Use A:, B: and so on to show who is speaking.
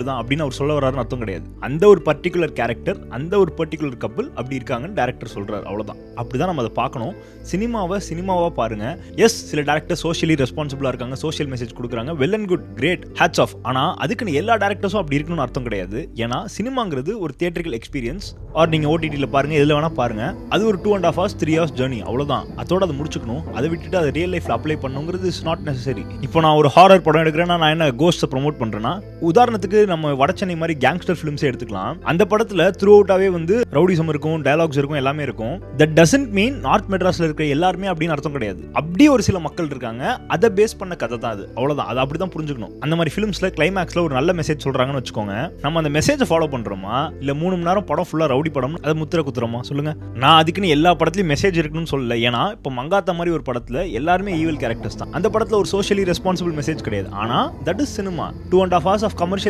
A: இப்படிதான் அப்படின்னு அவர் சொல்ல வர்றாருன்னு அர்த்தம் கிடையாது. அந்த ஒரு பர்டிகுலர் கேரக்டர், அந்த ஒரு பர்டிகுலர் கப்பிள் அப்படி இருக்காங்கன்னு டேரக்டர் சொல்றாரு, அவ்வளவுதான். அப்படிதான் நம்ம அதை பார்க்கணும். சினிமாவா பாருங்க. எஸ், சில டேரக்டர் சோஷியலி ரெஸ்பான்சிபிளா இருக்காங்க, சோஷியல் மெசேஜ் கொடுக்குறாங்க, well and good, great, hats off. ஆனா அதுக்குன்னு எல்லா டேரக்டர்ஸும் அப்படி இருக்கணும்னு அர்த்தம் கிடையாது. ஏன்னா சினிமாங்கிறது ஒரு தியேட்ரிக்கல் எக்ஸ்பீரியன்ஸ். ஆர் நீங்க ஓடிடில பாருங்க, எதுல வேணா பாருங்க, அது ஒரு 2.5 hours 3 hours ஜர்னி, அவ்வளவுதான். அதோட அதை முடிச்சுக்கணும். அதை விட்டுட்டு அதை ரியல் லைஃப்ல அப்ளை பண்ணுங்கிறது இஸ் நாட் நெசசரி. இப்போ நான் ஒரு ஹாரர் படம் எடுக்கிறேன்னா நான் என்ன கோஸ்ட் ப்ரோமோட் பண்றேன்னா, உதாரணத்துக்கு நம்ம வடச்சென்னை மாதிரி கேங்ஸ்டர் ஃபிலிம்ஸே எடுத்துக்கலாம். அந்த படத்துல த்ரூ அவுட்டாவே வந்து ரவுடிசம் இருக்கும், டயலாக்ஸ் இருக்கும், எல்லாமே இருக்கும். தட் டசன்ட் மீன் நார்த் மெட்ராஸ்ல இருக்கிற எல்லாருமே அப்படின்னு அர்த்தம் கிடையாது. அப்படி ஒரு சில மக்கள் இருக்காங்க, அதை பேஸ் பண்ண கதை தான் அது, அவ்வளவுதான். அதை அப்படிதான் புரிஞ்சுக்கணும். அந்த மாதிரி ஃபிலிம்ஸ்ல கிளைமேக்ஸ்ல ஒரு நல்ல மெசேஜ் சொல்றாங்கன்னு வச்சுக்கோங்க, நம்ம அந்த மெசேஜை ஃபாலோ பண்றோமா இல்ல 3 மணி நேரம் படம் ஃபுல்லா ரவுடி படம் அதை முத்திர குத்துறோமா சொல்லுங்க. நான் அதுக்குன்னு எல்லா படத்துலயும் மெசேஜ் இருக்குன்னு சொல்லல. ஏன்னா இப்போ மங்காத்தா மாதிரி ஒரு படத்துல எல்லாருமே ஈவில் கேரக்டர்ஸ் தான். அந்த படத்துல ஒரு சோஷியலி ரெஸ்பான்சிபிள் மெசேஜ் கிடையாது. ஆனா that is cinema. 2.5 hours of commercial